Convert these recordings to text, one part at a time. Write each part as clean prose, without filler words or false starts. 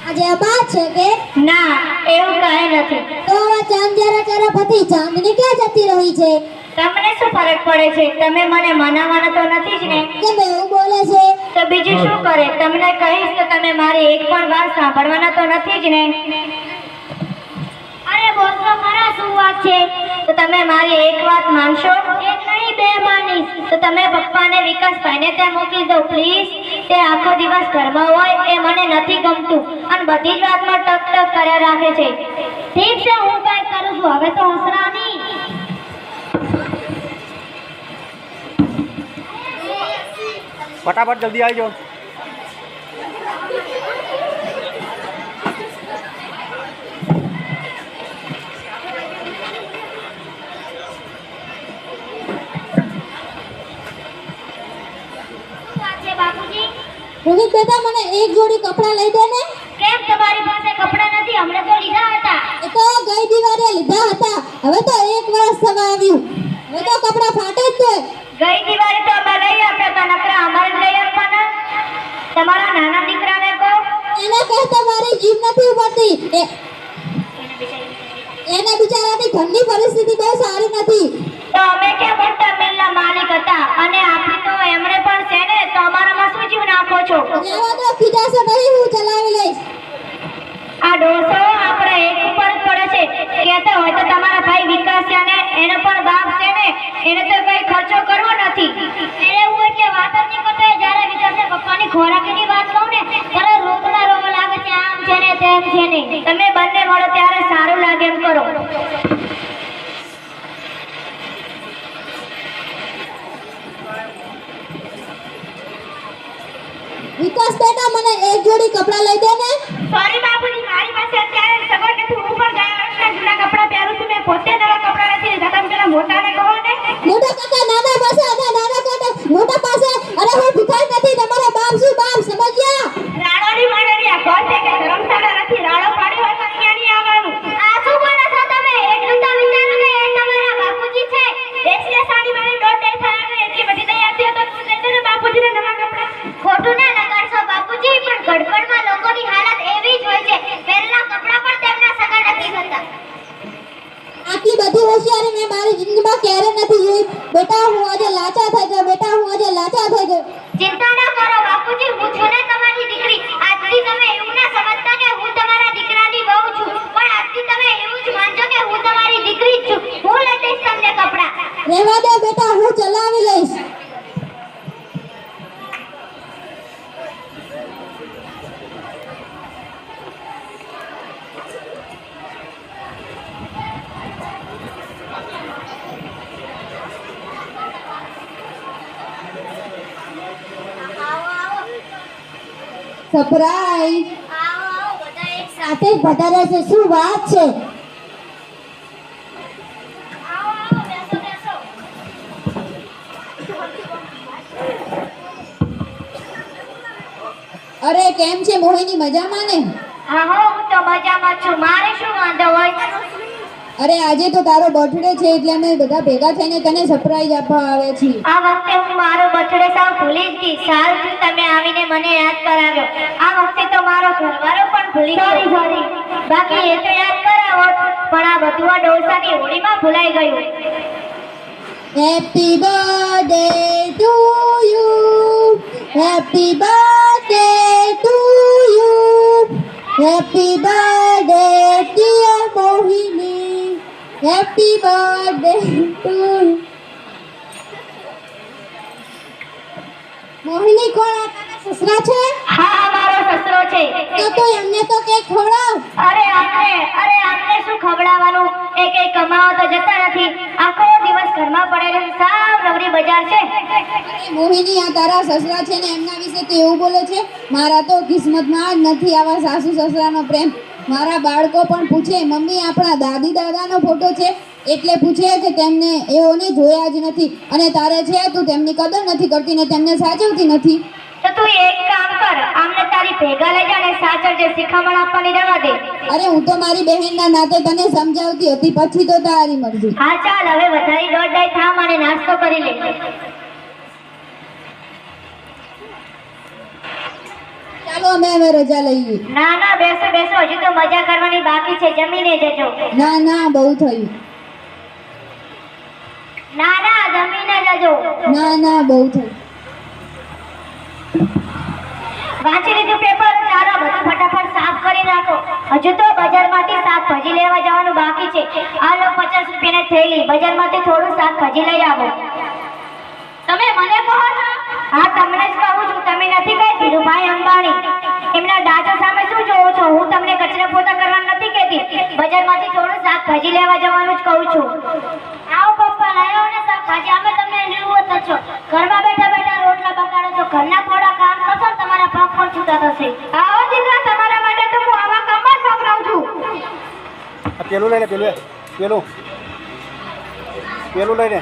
આજે આ બાત છે કે ના એવું કાંઈ નથી. તો આ ચાંદ જરા તરફ હતી, ચાંદની ક્યાં જતી રહી છે? તમને શું ફરક પડે છે? તમે મને મનાવવાના તો નથી જ ને. કેમ એવું બોલે છે? તો બીજું શું કરે? તમને કહીશ તો તમે મારી એક પણ વાત સાંભળવાના તો નથી જ ને. અરે બોલતો ખરા, શું વાત છે? તો તમે મારી એક વાત માનશો? એક નહીં બે માનીશ. તો તમે પપ્પાને વિકાસભાઈને ત્યાં મોકલી દો પ્લીઝ. તે આખો દિવસ ઘરમાં હોય એ મને નથી ગમતું અને બધી જ વાતમાં ટક ટક કર્યા રાખે છે. ઠીક છે, હું કાંઈ કરું છું. હવે તો હસરા નહીં. फटाफट जल्दी आ जाओ। રોહિત બેટા, મને એક જોડી કપડાં લઈ દે ને. કેમ તમારી પાસે કપડાં નથી? હમણે તો લીધા હતા. એ તો ગઈ દિવાળીએ લીધા હતા, હવે તો એક વર્ષ થવા આવ્યું, હવે તો કપડાં ફાટે જ છે. ગઈ દિવાળી તો અમે લઈ આપ્યા હતા, નકરા અમારે લઈ આપવાના. તમારા નાના દીકરાને કહો. એને કહેતા મારી જીભ નથી ઉપડતી. એને બિચારાની ઘરની પરિસ્થિતિ બહુ સારી નથી. તો અમે કે મોટા મિલના માલિક હતા અને આપણી તો એમણે પણ છે ને, તો અમારામાં શું જીવ નાખો છો? રહેવા દો, ખીજાશો નહીં, હું ચલાવી લઈશ. આ ડોસો આપણે એક ઉપર જ પડે છે. કહેતા હોય તો તમારા ભાઈ વિકાસ છે ને, એનો પણ બાપ છે ને, એને તો કઈ ખર્ચો કરવો નથી. એને હું એટલે વાત જ નહીં કરતો. જ્યારે વિકાસને પપ્પાની ખોરાકની વાત કહું ને ત્યારે રોકડા રોવા લાગે છે, આમ છે ને તેમ છે ને. તમે બંને મળો ત્યારે સારું લાગે એમ કરો. વિકાસ બેટા, મને એક જોડી કપડાં લઈ દે ને. સોરી બાપુજી, મારી પાસે અત્યારે સગવડ નથી. હું પણ ગયા વર્ષના જૂના કપડાં પહેરું છું. મેં પોતે નવા કપડાં નથી લીધા. તમે પેલા મોટાને કહો ને. મોટા કાકા નાના પાસે અને નાના કાકા મોટા પાસે. અરે હું ભિખારી નથી, તમારો બાપ શું બાપ, સમજ્યા? રાડોની માડોની આ ઘર છે કે ધર્મશાળા નથી. રાડો પાડી હોય તો અહીંયા નહીં આવવાનું. આ શું બોલો છો તમે? એટલું તો વિચારો કે એ તમારા બાપુજી છે. દેશને સાડી વાળી દોઢ થયા ને એટલી બધી દયા આપી તો તું લઈ દે ને બાપુજીને નવા કપડાં. ખોટું ના લગાડશો બાપુજી, પણ ગડબડમાં લોકોની હાલત એવી જ હોય છે. પહેરેલા કપડાં પણ તેમના સગા નથી થતા. આટલી બધી હોશિયારી મેં મારી જિંદગીમાં ક્યારે નથી જોઈ. બેટા હું આજે લાચાર થઈ ગયો, બેટા હું આજે લાચાર થઈ ગયો. ચિંતા ન કરો બાપુજી, હું છું ને તમારી દીકરી. આજથી તમે એવું ના સમજતા કે હું તમારા દીકરાની વહુ છું, પણ આજથી તમે એવું જ માનજો કે હું તમારી દીકરી જ છું. હું લઈ દઈશ તમને કપડાં. રહેવા દે બેટા, હું ચલાવી લઈશ. સરપ્રાઈઝ. આવો આવો બધા એક સાથે જ વધારે છે, શું વાત છે? આવો આવો બેસો બેસો. અરે કેમ છે મોહિની, મજામાં ને? હા હો, હું તો મજામાં છું. મારે શું વાંધો હોય? અરે આજે તો તારો બર્થડે છે એટલે અમે બધા ભેગા થઈને તને સરપ્રાઈઝ આપવા આવે છીએ. આ વખતે હું મારો બર્થડે સાવ ભૂલી જ ગઈ. સારું થયું તમે આવીને મને યાદ કરાવ્યો. આ વખતે તો મારો ઘરવાળો પણ ભૂલી ગયો. સોરી. બાકી એ તો યાદ કરાવો, પણ આ બધું આ ડોસાની હોળીમાં ભૂલાઈ ગયું. Happy birthday to you, happy birthday to you, happy birthday dear Mohini, happy birthday to you. Mohini કોણ? આ તારા સસરા છે? હા, મારો સસરો છે. તો એમને તો કેક ખવડાવ. અરે આમને શું ખવડાવવાનું? એ કઈ કમાવા તો જતા નથી. આખો દિવસ ઘરમાં પડેલી સાવ નવરી બજાર છે. મોહિની, આ તારા સસરા છે ને એમના વિશે તો એવું બોલે છે, મારા તો કિસ્મતમાં જ નથી આવા સાસુ સસરાનો પ્રેમ. મારા બાળકો પણ પૂછે, મમ્મી આપણા દાદી દાદાનો ફોટો છે? એટલે પૂછે કે તેમને એઓને જોયા જ નથી, અને તારે છે તું તેમની કદર નથી કરતી ને તેમને સાચવતી નથી. તો તું એક કામ કર, આમને તારી ભેગા લઈ જા ને સાચવજે, શિખામણ આપવાની રહેવા દે. અરે હું તો મારી બહેનના નાતે તને સમજાવતી હતી, પછી તો તારી મરજી. હા ચાલ, હવે વધારી દોડાઈ થામ અને નાસ્તો કરી લે. ચાલો અમે હવે રજા લઈએ. ના ના બેસો બેસો, હજુ તો મજા કરવાની બાકી છે, જમીને જજો. ના ના બહુ થયું. ના ના જમીને જજો. ના ના બહુ થયું. વાંચી લીધું પેપર? ચાલો બધું ફટાફટ સાફ કરી નાખો. હજુ તો બજારમાંથી શાકભાજી લેવા જવાનું બાકી છે. આ લો 50 રૂપિયાની થેલી, બજારમાંથી થોડું શાકભાજી લઈ આવો. તમે મને કહો છો? હા તમને જ કહું છું, તમે નથી કહેતી. ધીરુભાઈ અંબાણી એમના દાદા સામે શું જોવો છો? હું તમને કચરા પોતા કરવાનું નથી કહેતી, બજારમાંથી થોડું શાકભાજી લેવા જવાનું જ કહું છું. આવો પપ્પા, લાવો ને શાકભાજી. અમે તમને નિર્વત છો, ઘરમાં બેઠા બેઠા રોટલા પકાડો છો, ઘરના થોડા કામ કરશો ને તમારા પગ પણ છૂટા થશે. આવો દીકરા, તમારા માટે તો હું આવા કામમાં જ વપરાઉં છું. આ પેલું લઈ લે, પેલું લઈ લે.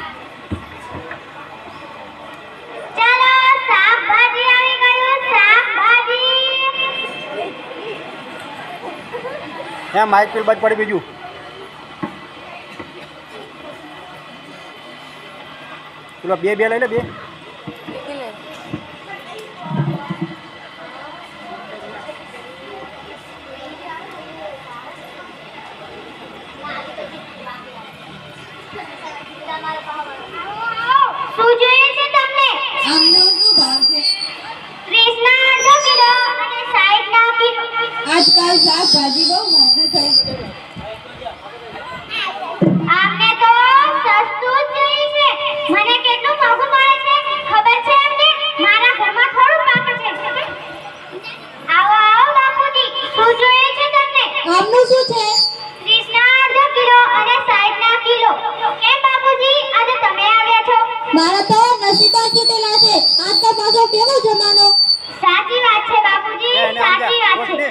ચાલો શાકભાજી આવી ગયું, શાકભાજી. હે માઇક પેલ બાજ પડી બીજું. પેલો બે લઈ લે, બે. શું જોઈએ છે તમને? આમનો શું ભાવ છે? 30 ના અડધો કિલો અને 60 ના કિલો. આજકાલ શાકભાજી બહુ મોંઘું થઈ ગયું. આમને તો સસ્તું જ જોઈએ છે. મને કેટલું મોંઘું મળે છે ખબર છે એમને? મારા ઘરમાં થોડું પાક છે. આવો આવો બાપુજી, શું જોઈએ છે તમને? આમનું શું છે? 30 ના અડધો કિલો અને 60 ના કિલો. કેમ બાપુજી, આજે તમે આવ્યા છો? મારા તો નસીબ જ તૂટેલા છે. આજ તો પાછો કેવો જમાનો. સાચી વાત છે બાપુજી, સાચી વાત છે.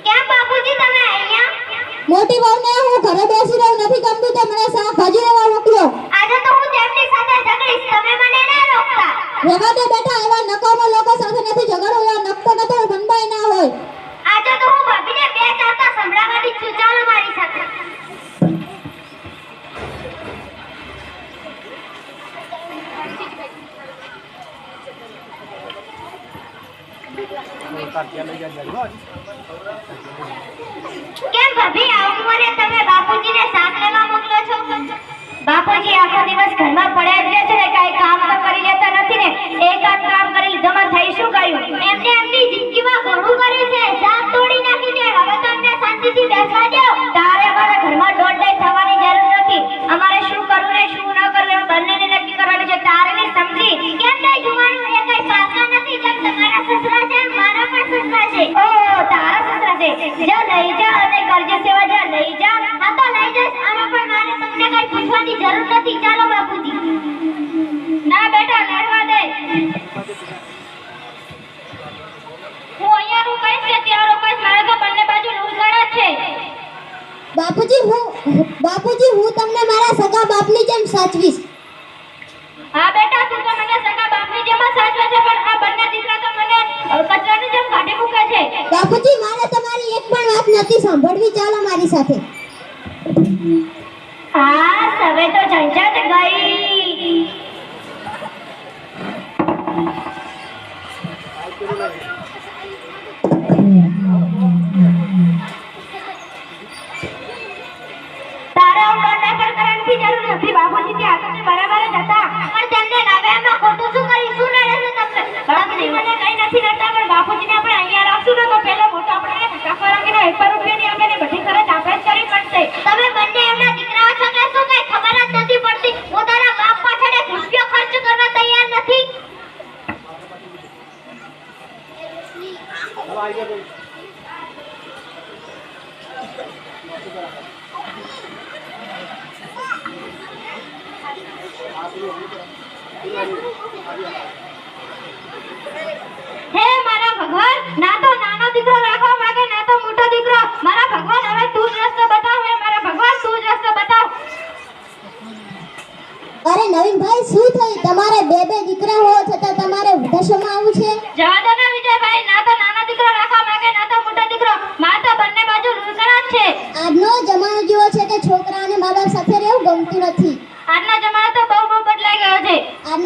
કેમ બાપુજી તમે અહીંયા? મોટી વહુને હું ઘરે બેસી રહું નથી ગમતું તો મને શાકભાજી લેવા મોકલ્યો. આજે તો હું તેમની સાથે ઝઘડીશ, તમે મને ના રોકતા. રહેવા દે બેટા, એવા નકામા લોકો સાથે નથી ઝઘડો. એવા નકતો નતો ગંબાઈ ના હોય. આજે તો હું ભાભીને બે ચારતા સંભળાવવાની છું. ચાલો મારી સાથે. કેમ ભાભી, આ ઉંમરે તમે બાપુજીને શાક લેવા મોકલો છો? બાપુજી આખો દિવસ ઘરમાં પડ્યા જ રહે છે ને, કાંઈ કામ તો કરી લેતા નથી ને. એકાદ કામ કરી લીધામાં થઈ શું ગયું? એમને એમની જિંદગીમાં ઘણું કર્યું છે, શાક તોડી નાખી છે. હવે તો એમને શાંતિથી બેસવા દો. તારે અમારા ઘરમાં દોડ-દોડ થવાની જરૂર નથી. અમારે શું કરવું ને શું ન કરવું એમ બંનેને નક્કી કરવાનું છે. તારે ને સમજી કેમ નહીં જોવાનું? એ કઈ પાકા નથી. જેમ તમારા સસરા છે મારા પણ સસરા છે. ઓહ, તારા સસરા છે. જા લઈ જા અને કરજે સેવા. જા લઈ જા. હા તો લઈ જઈશ. આમાં પણ મારે તમને કઈ પૂછવાની જરૂર નથી. ચાલો બાપુજી. ના બેટા, લડવા દે. હું અહીંયા રોકાઈશ કે ત્યાં રોકાઈશ, મારે તો બંને બાજુ લૂંટવાના જ છે. બાપુજી હું તમને મારા સગા બાપની જેમ સાચવીશ. હા બેટા, તું તો મને સગા બાપની જેમ જ સાચવે છે, પણ આ બંને દીકરા તો મને કચરાની જેમ કાઢી મૂકે છે. બાપુજી મારે તમારી એક પણ વાત નથી સાંભળવી. ચાલો મારી સાથે. હા, હવે તો ઝંઝટ ગઈ. તારા ઉડાડા પર કરવાની જરૂર નથી. બાપુજી ત્યાં આગળ બરાબર જ હતા, પણ તેમને નવ્યામાં ખોટું શું કર્યું? શું નડે છે તમને? બાપુજી મને કઈ નથી નડતા, પણ બાપુજીને આપણે અહીંયા રાખશું ને તો પેલો મોટો આપણને કાકા રાખીને 1 રૂપિયાની અમે બધી ખર્ચ આપણે જ કરવી પડશે. તમે બંને એમના દીકરાઓ છો કે શું? કઈ ખબર જ નથી પડતી. પોતાના બાપ પાછળ 1 રૂપિયો ખર્ચ કરવા તૈયાર નથી. હે મારા ભગવાન, ના તો નાનો દીકરો રાખવા માંગે ના તો મોટો દીકરો. મારા ભગવાન, હવે તું જ રસ્તો બતાવ. હે મારા ભગવાન, તું જ રસ્તો બતાવ. અરે નવીનભાઈ, શું થયું? તમારે બે દીકરા હોવા છતાં તમારે વૃદ્ધાશ્રમમાં આવવું છે? જવા દો ને વિજયભાઈ, ના તો નાનો દીકરો રાખવા માંગે ના તો મોટો દીકરો. મારે તો બંને બાજુ લૂંટણા જ છે. આજનો જમાનો જેવો છે કે છોકરાને મા બાપ સાથે રહેવું ગમતું નથી. આજનો જમાનો તો બહુ બદલાઈ ગયો છે. આજનો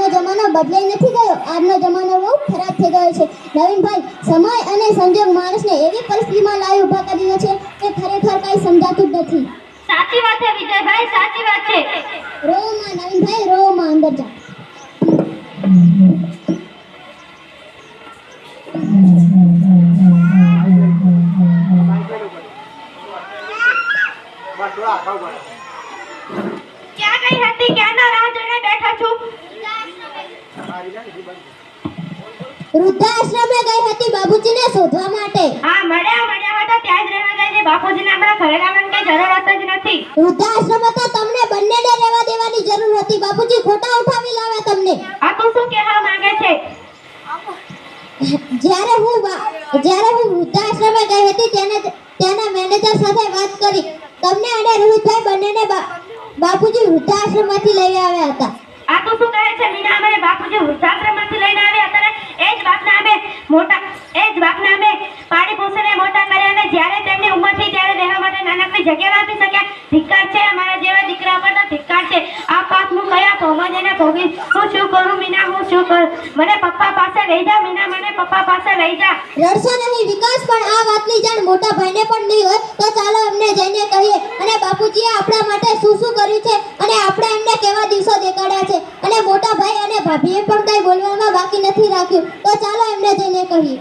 બદલાઈ નથી ગયો. આજનો જમાનો બહુ ખરાબ થઈ ગયો છે. નવીનભાઈ, સમય અને સંજોગ માણસને એવી પરિસ્થિતિમાં લાવી ઊભા કરી દે છે કે ખરેખર કાંઈ સમજાતું જ નથી. સાચી વાત છે વિજયભાઈ, સાચી વાત છે. રોમાં નવીનભાઈ, રોમાં અંદર જા. ક્યાં ગઈ હતી? ક્યાંના રાહ જોઈને બેઠા છું? વૃદ્ધાશ્રમે ગઈ હતી બાબુજીને શોધવા માટે. હા, મળ્યા હતા ત્યાં જ રહેવા જાય છે. બાપુજીને હમણાં ઘરે લાવવાની કઈ જરૂરત જ નથી. વૃદ્ધાશ્રમમાં તો તમને બંનેને રહેવા દેવાની જરૂર હતી. બાબુજી ખોટા ઉઠાવી લાવ્યા તમને. આ તું શું કહેવા માંગે છે? જ્યારે હું વૃદ્ધાશ્રમે ગઈ હતી ત્યાંના મેનેજર સાથે વાત કરી. તમને અને રોહિતભાઈ બંનેને બાપુજી વૃદ્ધાશ્રમમાંથી લઈ આવ્યા હતા. આ તું શું કહે છે? મીના અમને બાપુજી વૃદ્ધાશ્રમમાંથી લઈને આવ્યા અત્યારે એ જ બાપના અમે પાણી પોષીને મોટા કર્યા અને જ્યારે તેમની ઉંમર થઈ ત્યારે રહેવા માટે નાનકડી જગ્યા આપી શક્યા. ધિક્કાર છે અમારા જેવા દીકરા પર તો ધિક્કાર છે. આ પાપનું કયા ભોમાં જઈને ભોગવી હું શું કરું મીના, હું શું કરું? મને પપ્પા પાસે લઈ જા મીના, મને પપ્પા પાસે લઈ જા. રડશો નહીં વિકાસ, પણ આ વાતની જાણ મોટા ભાઈને પણ નહીં હોય તો ચાલો એમને જઈને કહીએ અને બાપુજીએ આપણા માટે શું શું કર્યું છે અને આપણે એમને કેવા દિવસો દેખાડ્યા છે અને મોટા ભાઈ અને ભાભીએ પણ કંઈ બોલવામાં બાકી નથી રાખ્યું. તો ચાલો એમને જઈને કહીએ.